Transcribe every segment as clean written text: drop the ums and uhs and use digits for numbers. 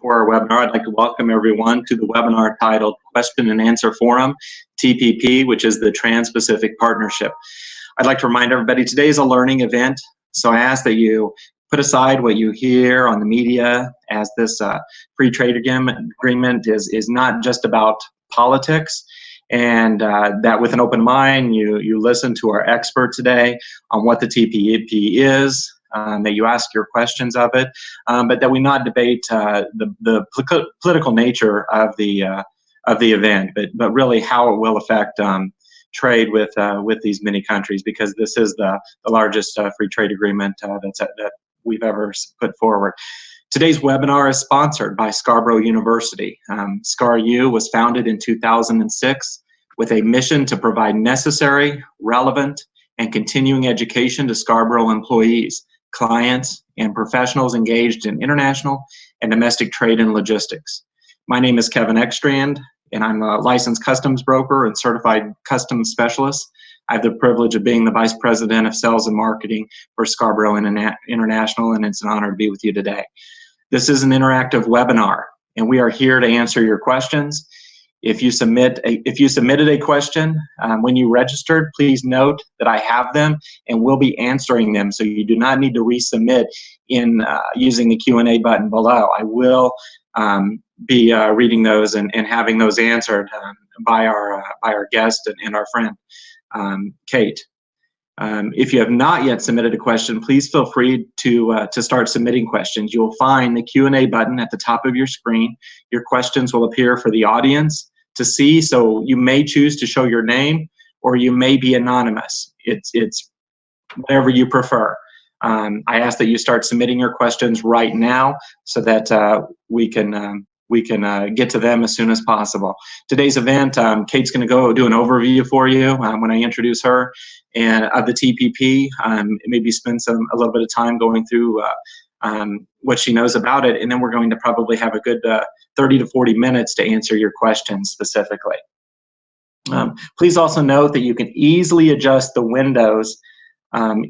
For our webinar, I'd like to welcome everyone to the webinar titled Question and Answer Forum, TPP, which is the Trans-Pacific Partnership. I'd like to remind everybody today is a learning event, so I ask that you put aside what you hear on the media, as this free trade agreement is not just about politics, and that with an open mind you listen to our expert today on what the TPP is, that you ask your questions of it, but that we not debate the political nature of the event, but really how it will affect trade with these many countries, because this is the largest free trade agreement that we've ever put forward. Today's webinar is sponsored by Scarborough University. ScarU was founded in 2006 with a mission to provide necessary, relevant, and continuing education to Scarborough employees, clients, and professionals engaged in international and domestic trade and logistics. My name is Kevin Ekstrand, and I'm a licensed customs broker and certified customs specialist. I have the privilege of being the Vice President of Sales and Marketing for Scarborough International, and it's an honor to be with you today. This is an interactive webinar, and we are here to answer your questions. If you submitted a question when you registered, please note that I have them and will be answering them, so you do not need to resubmit in using the Q&A button below. I will be reading those and having those answered by our guest and our friend, Kate. If you have not yet submitted a question, please feel free to start submitting questions. You will find the Q&A button at the top of your screen. Your questions will appear for the audience to see, so you may choose to show your name, or you may be anonymous. It's whatever you prefer. I ask that you start submitting your questions right now so that we can get to them as soon as possible. Today's event, Kate's going to go do an overview for you when I introduce her, and of the TPP. Maybe spend a little bit of time going through what she knows about it, and then we're going to probably have a good 30 to 40 minutes to answer your questions specifically. Please also note that you can easily adjust the windows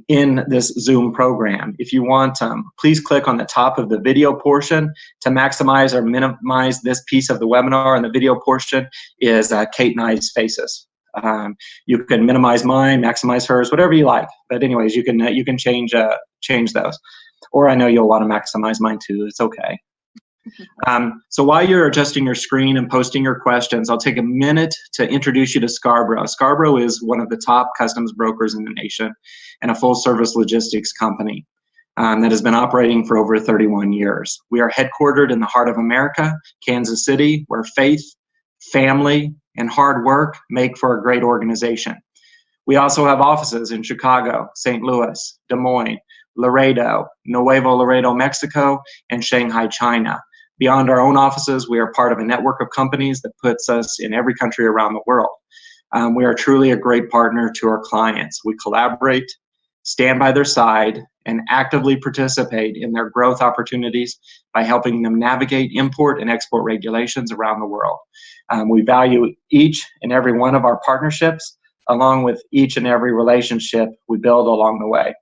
in this Zoom program. If you want, please click on the top of the video portion to maximize or minimize this piece of the webinar, and the video portion is Kate and I's faces. You can minimize mine, maximize hers, whatever you like. But anyways, you can change those. Or I know you'll want to maximize mine too. It's okay. So while you're adjusting your screen and posting your questions, I'll take a minute to introduce you to Scarborough. Scarborough is one of the top customs brokers in the nation and a full-service logistics company that has been operating for over 31 years. We are headquartered in the heart of America, Kansas City, where faith, family, and hard work make for a great organization. We also have offices in Chicago, St. Louis, Des Moines, Laredo, Nuevo Laredo, Mexico, and Shanghai, China. Beyond our own offices, we are part of a network of companies that puts us in every country around the world. We are truly a great partner to our clients. We collaborate, stand by their side, and actively participate in their growth opportunities by helping them navigate import and export regulations around the world. We value each and every one of our partnerships, along with each and every relationship we build along the way.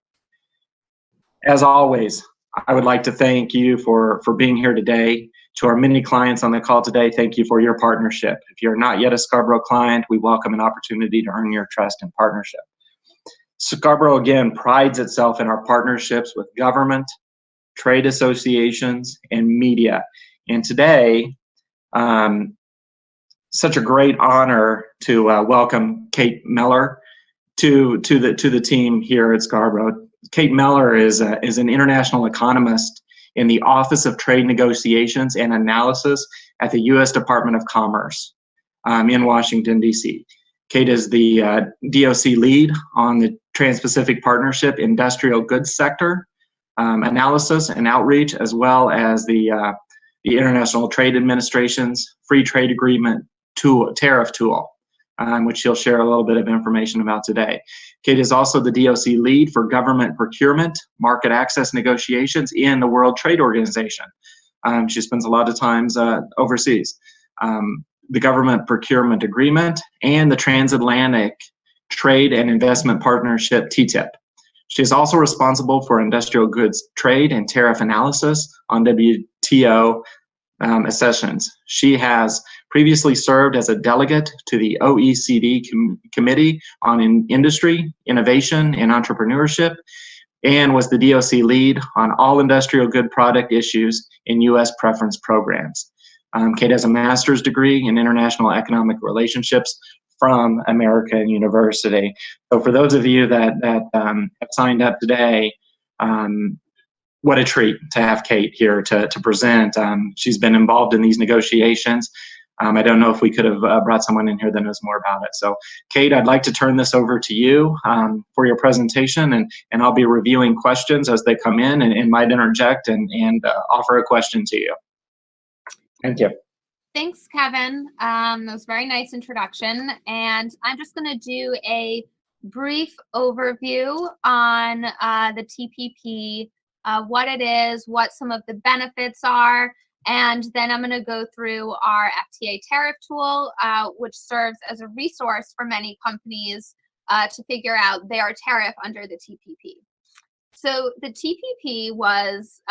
As always, I would like to thank you for being here today. To our many clients on the call today, thank you for your partnership. If you're not yet a Scarborough client, we welcome an opportunity to earn your trust and partnership. Scarborough, again, prides itself in our partnerships with government, trade associations, and media. And today, such a great honor to welcome Kate Meller to the team here at Scarborough. Kate Meller is an international economist in the Office of Trade Negotiations and Analysis at the U.S. Department of Commerce in Washington, D.C. Kate is the DOC lead on the Trans-Pacific Partnership Industrial Goods Sector Analysis and Outreach, as well as the International Trade Administration's Free Trade Agreement Tariff Tool, which she'll share a little bit of information about today. Kate is also the DOC lead for government procurement, market access negotiations in the World Trade Organization. She spends a lot of times overseas. The Government Procurement Agreement and the Transatlantic Trade and Investment Partnership, TTIP. She is also responsible for industrial goods trade and tariff analysis on WTO accessions. She has previously served as a delegate to the OECD Committee on Industry, Innovation, and Entrepreneurship, and was the DOC lead on all industrial good product issues in U.S. preference programs. Kate has a master's degree in international economic relationships from American University. So for those of you that have signed up today, what a treat to have Kate here to present. She's been involved in these negotiations. I don't know if we could have brought someone in here that knows more about it. So Kate, I'd like to turn this over to you for your presentation, and I'll be reviewing questions as they come in and might interject and offer a question to you. Thank you. Thanks, Kevin. That was a very nice introduction. And I'm just going to do a brief overview on the TPP, what it is, what some of the benefits are, and then I'm going to go through our FTA Tariff Tool, which serves as a resource for many companies to figure out their tariff under the TPP. So the TPP was,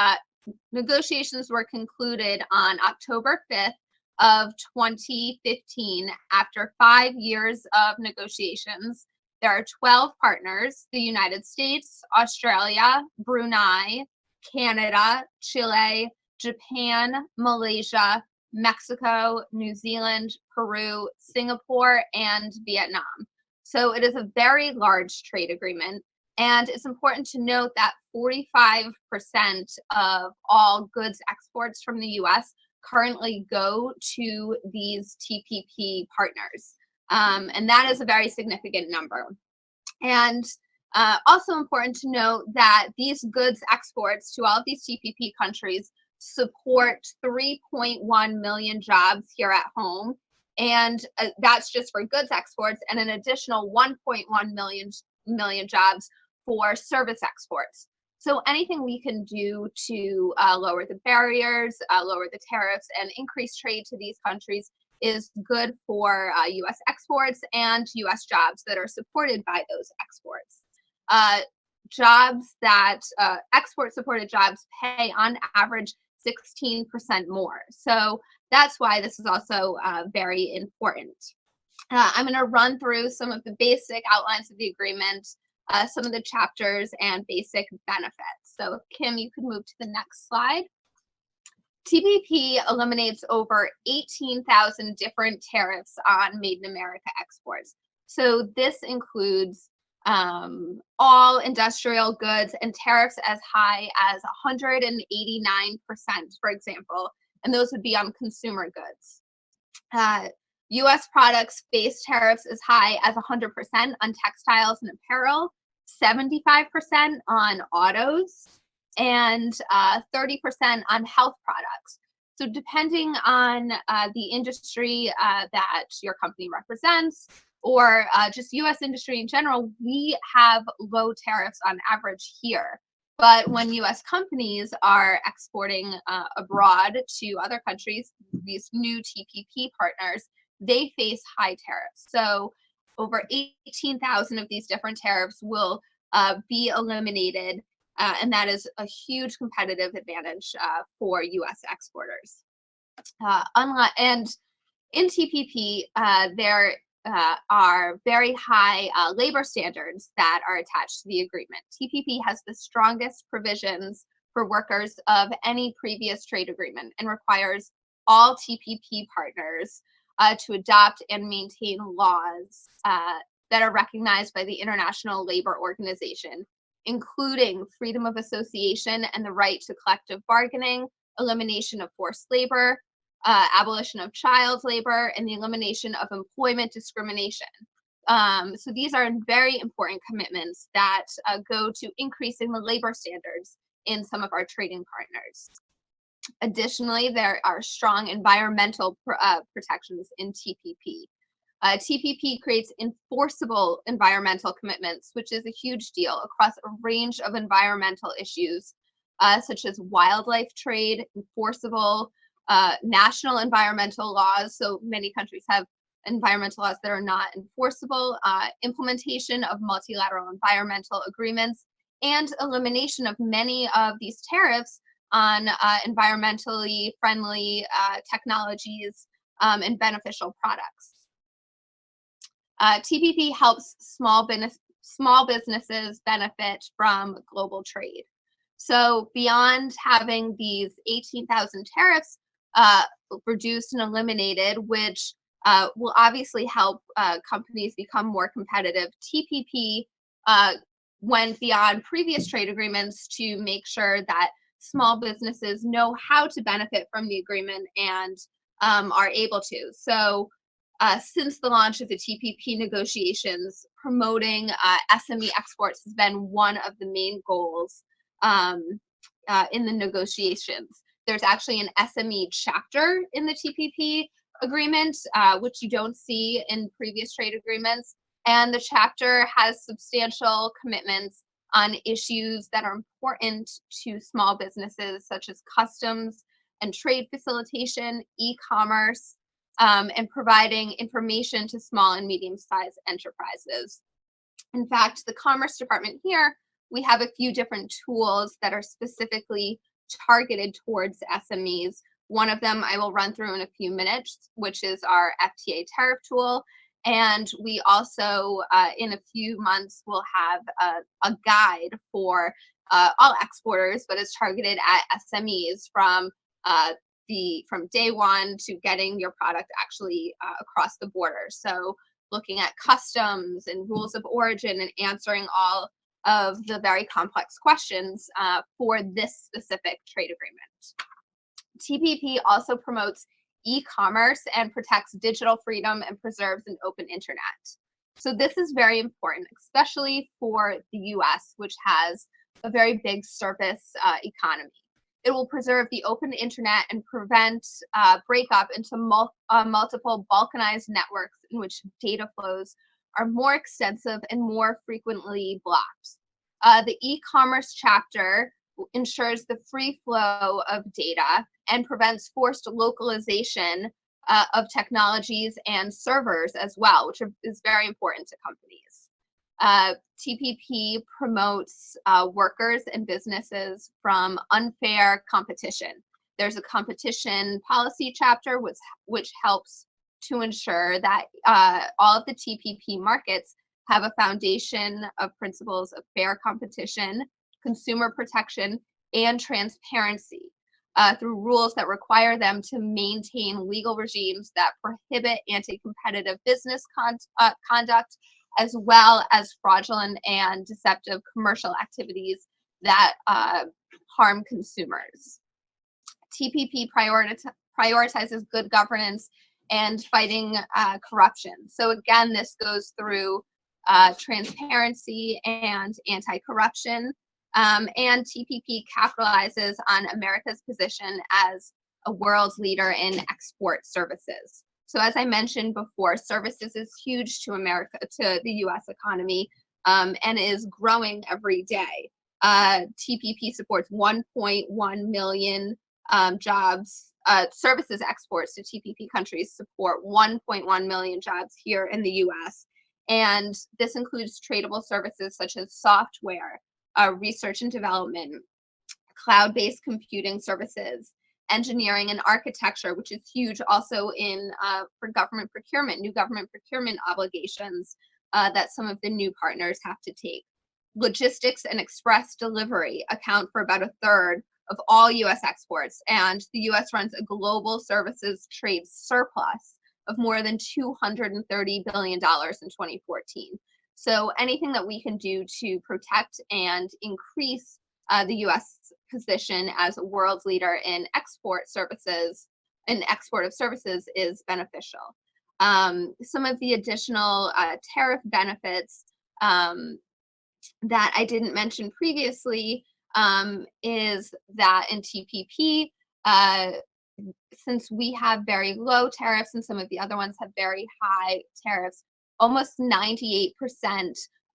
negotiations were concluded on October 5th of 2015 after 5 years of negotiations. There are 12 partners: the United States, Australia, Brunei, Canada, Chile, Japan, Malaysia, Mexico, New Zealand, Peru, Singapore, and Vietnam. So it is a very large trade agreement. And it's important to note that 45% of all goods exports from the US currently go to these TPP partners. And that is a very significant number. And also important to note that these goods exports to all of these TPP countries support 3.1 million jobs here at home. And that's just for goods exports, and an additional 1.1 million jobs for service exports. So anything we can do to lower the barriers, lower the tariffs, and increase trade to these countries is good for U.S. exports and U.S. jobs that are supported by those exports. Jobs that export-supported jobs pay on average 16% more. So that's why this is also very important. I'm going to run through some of the basic outlines of the agreement, some of the chapters, and basic benefits. So Kim, you could move to the next slide. TPP eliminates over 18,000 different tariffs on Made in America exports. So this includes all industrial goods and tariffs as high as 189%, for example, and those would be on consumer goods. U.S. products face tariffs as high as 100% on textiles and apparel, 75% on autos, and 30% on health products. So depending on the industry that your company represents, or just U.S. industry in general, we have low tariffs on average here. But when U.S. companies are exporting abroad to other countries, these new TPP partners, they face high tariffs. So over 18,000 of these different tariffs will be eliminated, and that is a huge competitive advantage for U.S. exporters. And in TPP, there are very high labor standards that are attached to the agreement. TPP has the strongest provisions for workers of any previous trade agreement and requires all TPP partners to adopt and maintain laws that are recognized by the International Labor Organization, including freedom of association and the right to collective bargaining, elimination of forced labor, abolition of child labor, and the elimination of employment discrimination. So these are very important commitments that go to increasing the labor standards in some of our trading partners. Additionally, there are strong environmental protections in TPP. TPP creates enforceable environmental commitments, which is a huge deal across a range of environmental issues, such as wildlife trade, enforceable national environmental laws. So many countries have environmental laws that are not enforceable, implementation of multilateral environmental agreements, and elimination of many of these tariffs on environmentally friendly technologies and beneficial products. TPP helps small businesses benefit from global trade. So beyond having these 18,000 tariffs reduced and eliminated, which will obviously help companies become more competitive, TPP went beyond previous trade agreements to make sure that small businesses know how to benefit from the agreement and are able to. So since the launch of the TPP negotiations, promoting SME exports has been one of the main goals in the negotiations. There's actually an SME chapter in the TPP agreement, which you don't see in previous trade agreements. And the chapter has substantial commitments on issues that are important to small businesses, such as customs and trade facilitation, e-commerce, and providing information to small and medium-sized enterprises. In fact, the Commerce Department here, we have a few different tools that are specifically targeted towards SMEs. One of them I will run through in a few minutes, which is our FTA Tariff Tool. And we also, in a few months, will have a guide for all exporters, but it's targeted at SMEs from day one to getting your product actually across the border. So looking at customs and rules of origin and answering all of the very complex questions for this specific trade agreement. TPP also promotes e-commerce and protects digital freedom and preserves an open internet. So this is very important, especially for the US, which has a very big service economy. It will preserve the open internet and prevent breakup into multiple balkanized networks in which data flows are more extensive and more frequently blocked. The e-commerce chapter ensures the free flow of data and prevents forced localization of technologies and servers as well, which is very important to companies. TPP promotes workers and businesses from unfair competition. There's a competition policy chapter which helps to ensure that all of the TPP markets have a foundation of principles of fair competition, consumer protection, and transparency through rules that require them to maintain legal regimes that prohibit anti-competitive business conduct, as well as fraudulent and deceptive commercial activities that harm consumers. TPP prioritizes good governance and fighting corruption. So again, this goes through transparency and anti-corruption. And TPP capitalizes on America's position as a world leader in export services. So as I mentioned before, services is huge to the US economy, and is growing every day. TPP supports 1.1 million jobs. Services exports to TPP countries support 1.1 million jobs here in the US. And this includes tradable services such as software, research and development, cloud-based computing services, engineering and architecture, which is huge also in for government procurement, new government procurement obligations that some of the new partners have to take. Logistics and express delivery account for about a third of all US exports, and the US runs a global services trade surplus of more than $230 billion in 2014. So anything that we can do to protect and increase the US position as a world leader in export of services is beneficial. Some of the additional tariff benefits that I didn't mention previously is that in TPP, since we have very low tariffs and some of the other ones have very high tariffs, almost 98%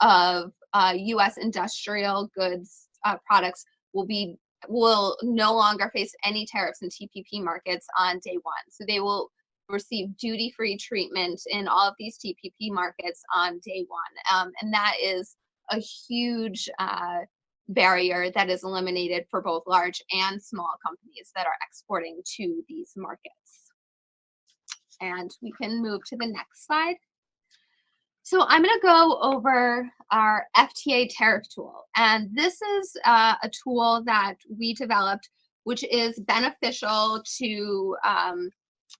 of US industrial goods products will no longer face any tariffs in TPP markets on day one. So they will receive duty-free treatment in all of these TPP markets on day one. And that is a huge barrier that is eliminated for both large and small companies that are exporting to these markets. And we can move to the next slide. So I'm going to go over our FTA Tariff Tool. And this is a tool that we developed, which is beneficial to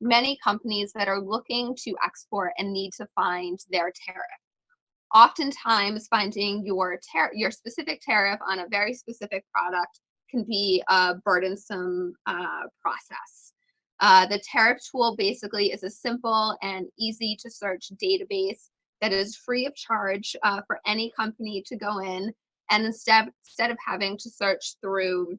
many companies that are looking to export and need to find their tariff. Oftentimes, finding your specific tariff on a very specific product can be a burdensome process. The tariff tool basically is a simple and easy to search database that is free of charge for any company to go in, and instead of having to search through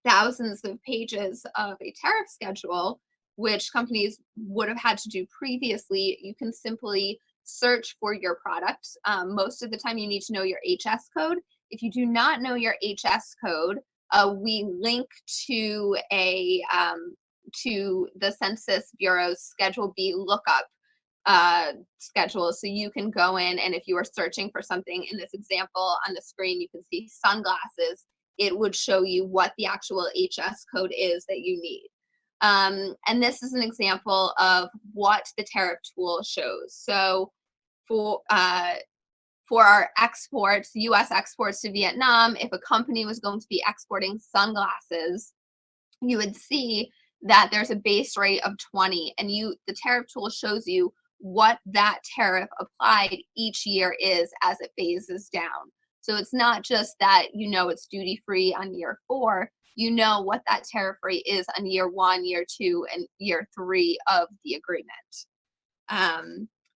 thousands of pages of a tariff schedule, which companies would have had to do previously, you can simply search for your product. Most of the time you need to know your HS code. If you do not know your HS code, we link to the Census Bureau's Schedule B lookup schedule, so you can go in, and if you are searching for something, in this example on the screen you can see sunglasses, it would show you what the actual HS code is that you need. And this is an example of what the tariff tool shows. So for our exports, US exports to Vietnam, if a company was going to be exporting sunglasses, you would see that there's a base rate of 20, and the tariff tool shows you what that tariff applied each year is as it phases down. So it's not just that it's duty free on year 4, you know what that tariff rate is on year 1, year 2, and year 3 of the agreement.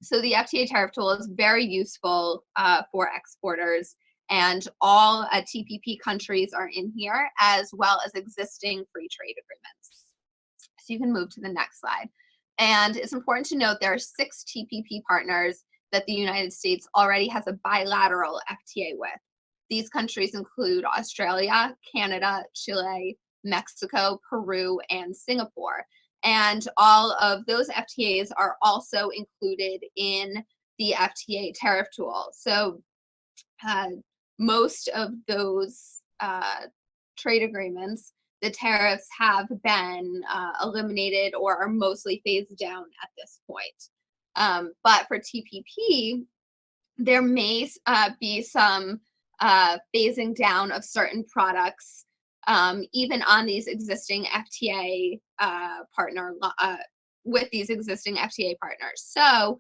So the FTA Tariff Tool is very useful for exporters, and all TPP countries are in here, as well as existing free trade agreements. So you can move to the next slide. And it's important to note there are 6 TPP partners that the United States already has a bilateral FTA with. These countries include Australia, Canada, Chile, Mexico, Peru, and Singapore. And all of those FTAs are also included in the FTA Tariff Tool. So most of those trade agreements, the tariffs have been eliminated or are mostly phased down at this point. But for TPP, there may be some phasing down of certain products, even on these existing FTA with these existing FTA partners. So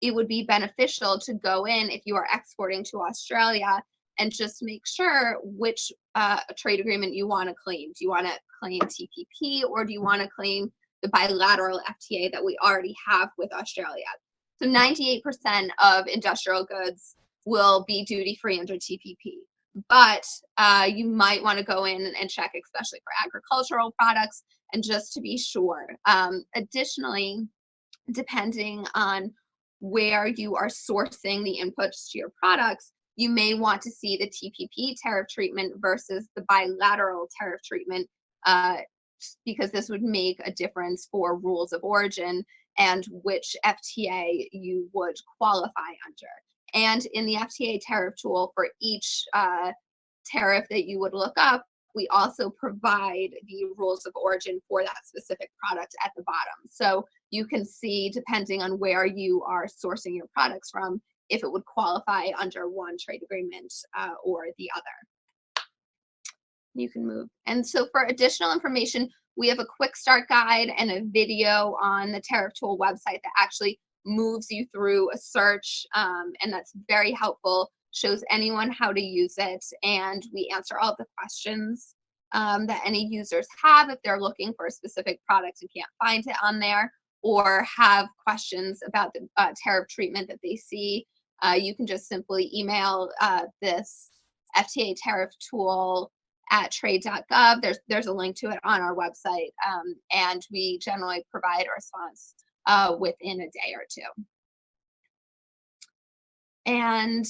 it would be beneficial to go in if you are exporting to Australia and just make sure which trade agreement you want to claim. Do you want to claim TPP, or do you want to claim the bilateral FTA that we already have with Australia? So 98% of industrial goods will be duty-free under TPP, but you might want to go in and check, especially for agricultural products, and just to be sure. Additionally, depending on where you are sourcing the inputs to your products, you may want to see the TPP tariff treatment versus the bilateral tariff treatment, because this would make a difference for rules of origin and which FTA you would qualify under. And in the FTA Tariff Tool, for each tariff that you would look up, we also provide the rules of origin for that specific product at the bottom. So you can see, depending on where you are sourcing your products from, if it would qualify under one trade agreement or the other. You can move. And so for additional information, we have a quick start guide and a video on the Tariff Tool website that actually moves you through a search, and that's very helpful, shows anyone how to use it, and we answer all the questions that any users have if they're looking for a specific product and can't find it on there, or have questions about the tariff treatment that they see. You can just simply email this FTA Tariff Tool at trade.gov. There's a link to it on our website, and we generally provide a response within a day or two. And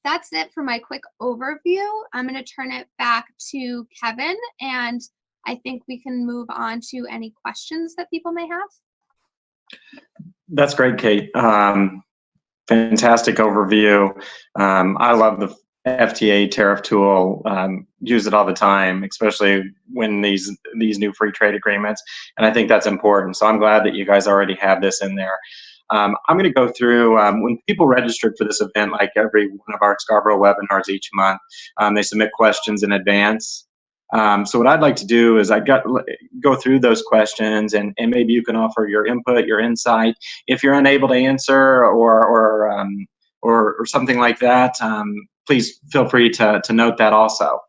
that's it for my quick overview. I'm going to turn it back to Kevin, and I think we can move on to any questions that people may have. That's great, Kate. Fantastic overview. I love the FTA Tariff Tool, use it all the time, especially when these new free trade agreements, and I think that's important. So I'm glad that you guys already have this in there. I'm going to go through, when people registered for this event, like every one of our Scarborough webinars each month, they submit questions in advance. So what I'd like to do is go through those questions, and maybe you can offer your input, your insight. If you're unable to answer or something like that, please feel free to note that also.